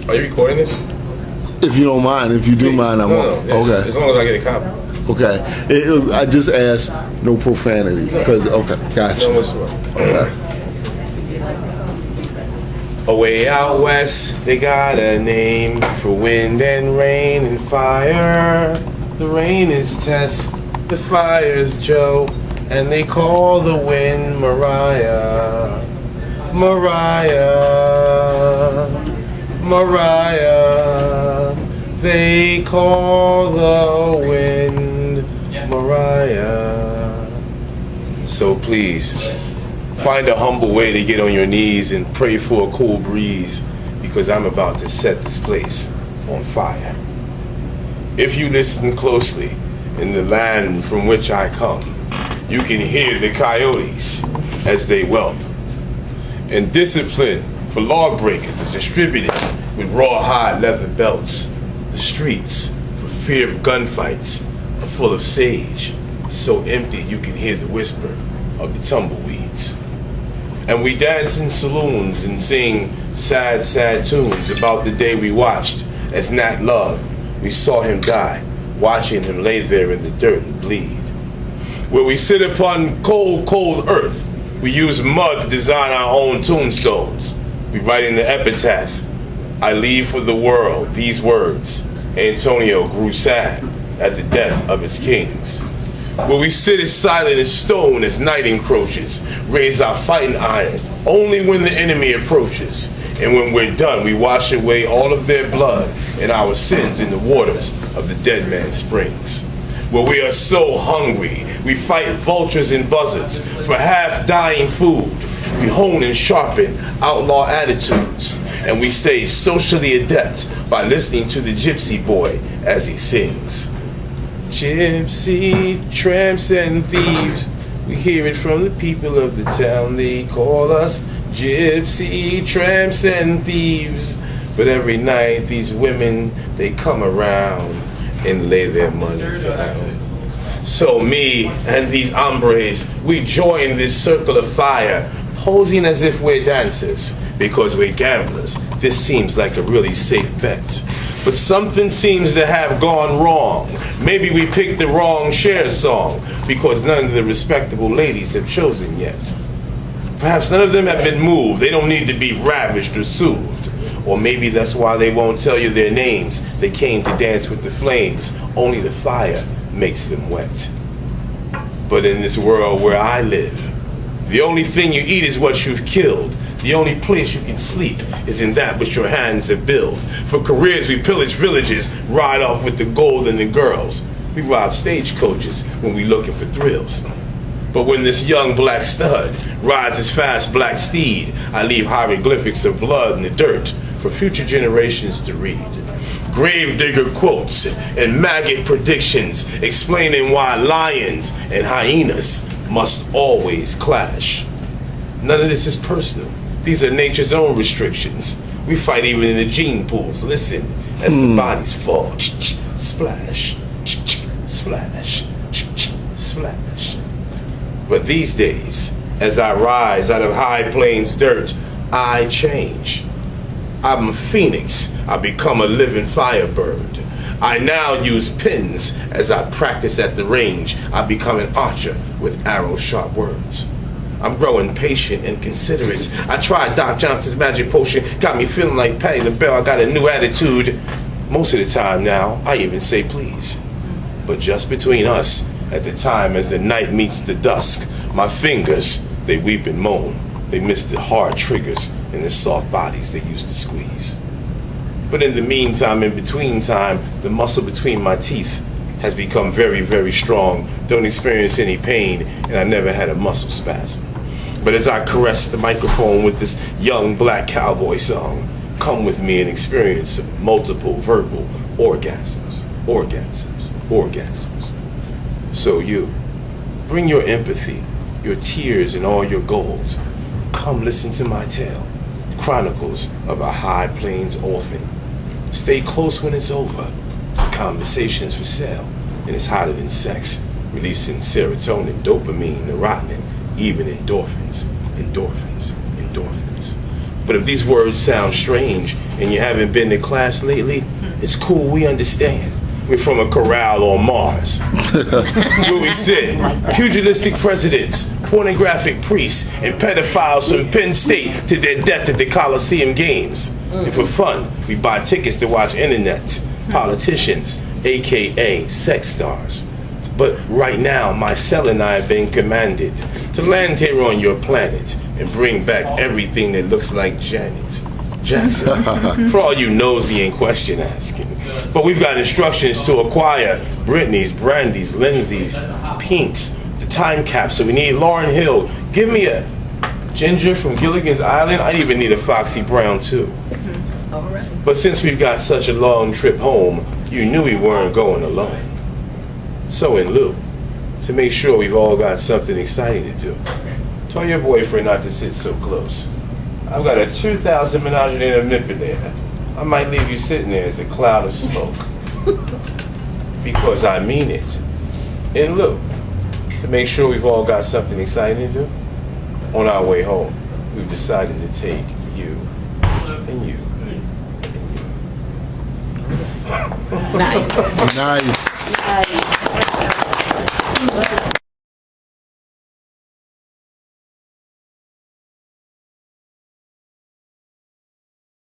Are you recording this? If you don't mind, if you do mind, I won't. No, yeah. Okay. As long as I get a copy. Okay. I just asked no profanity because okay, gotcha. No whatsoever. Okay. Away out west, they got a name for wind and rain and fire. The rain is Tess, the fire's Joe, and they call the wind Mariah. Mariah, Mariah, they call the wind Mariah. So please, find a humble way to get on your knees and pray for a cool breeze, because I'm about to set this place on fire. If you listen closely, in the land from which I come, you can hear the coyotes as they whelp. And discipline for lawbreakers is distributed with rawhide leather belts. The streets, for fear of gunfights, are full of sage, so empty you can hear the whisper of the tumbleweeds. And we dance in saloons and sing sad, sad tunes about the day we watched as Nat Love, we saw him die, watching him lay there in the dirt and bleed. Where we sit upon cold, cold earth, we use mud to design our own tombstones. We write in the epitaph, I leave for the world these words, Antonio grew sad at the death of his kings. Where we sit as silent as stone as night encroaches, raise our fighting iron only when the enemy approaches. And when we're done, we wash away all of their blood and our sins in the waters of the dead man's springs. Where we are so hungry, we fight vultures and buzzards for half-dying food. We hone and sharpen outlaw attitudes, and we stay socially adept by listening to the gypsy boy as he sings. Gypsy, tramps, and thieves, we hear it from the people of the town. They call us gypsy, tramps, and thieves. But every night these women, they come around and lay their money down. So me and these hombres, we join this circle of fire, posing as if we're dancers, because we're gamblers. This seems like a really safe bet. But something seems to have gone wrong. Maybe we picked the wrong Cher song, because none of the respectable ladies have chosen yet. Perhaps none of them have been moved. They don't need to be ravished or soothed. Or maybe that's why they won't tell you their names. They came to dance with the flames. Only the fire makes them wet. But in this world where I live, the only thing you eat is what you've killed. The only place you can sleep is in that which your hands have built. For careers we pillage villages, ride off with the gold and the girls. We rob stagecoaches when we looking for thrills. But when this young black stud rides his fast black steed, I leave hieroglyphics of blood in the dirt for future generations to read. Gravedigger quotes and maggot predictions explaining why lions and hyenas must always clash. None of this is personal. These are nature's own restrictions. We fight even in the gene pools. Listen as the bodies fall. Splash, splash, splash. But these days, as I rise out of high plains dirt, I change. I'm a phoenix. I become a living firebird. I now use pins as I practice at the range. I become an archer with arrow-sharp words. I'm growing patient and considerate. I tried Doc Johnson's magic potion, got me feeling like Patti LaBelle. I got a new attitude. Most of the time now, I even say please. But just between us, at the time as the night meets the dusk, my fingers, they weep and moan. They miss the hard triggers and the soft bodies they used to squeeze. But in the meantime, in between time, the muscle between my teeth has become very, very strong. Don't experience any pain, and I never had a muscle spasm. But as I caress the microphone with this young black cowboy song, come with me and experience multiple verbal orgasms, orgasms, orgasms. So you, bring your empathy, your tears, and all your gold. Come listen to my tale, chronicles of a high plains orphan. Stay close when it's over. Conversations for sale, and it's hotter than sex, releasing serotonin, dopamine, neurotin, even endorphins, endorphins, endorphins. But if these words sound strange, and you haven't been to class lately, it's cool, we understand. We're from a corral on Mars. Where we sit, pugilistic presidents, pornographic priests, and pedophiles from Penn State to their death at the Coliseum Games. And for fun, we buy tickets to watch internet, politicians, AKA sex stars. But right now, Mycel and I have been commanded to land here on your planet and bring back everything that looks like Janet Jackson, for all you nosy and question asking. But we've got instructions to acquire Britney's, Brandy's, Lindsay's, Pink's, the time capsule. We need Lauryn Hill. Give me a Ginger from Gilligan's Island. I even need a Foxy Brown too. All right. But since we've got such a long trip home, you knew we weren't going alone. So in lieu, to make sure we've all got something exciting to do, tell your boyfriend not to sit so close. I've got a 2,000 menagerie manipulator. I might leave you sitting there as a cloud of smoke. Because I mean it. In lieu, to make sure we've all got something exciting to do, on our way home, we've decided to take you and you and you. Nice. Nice. Nice.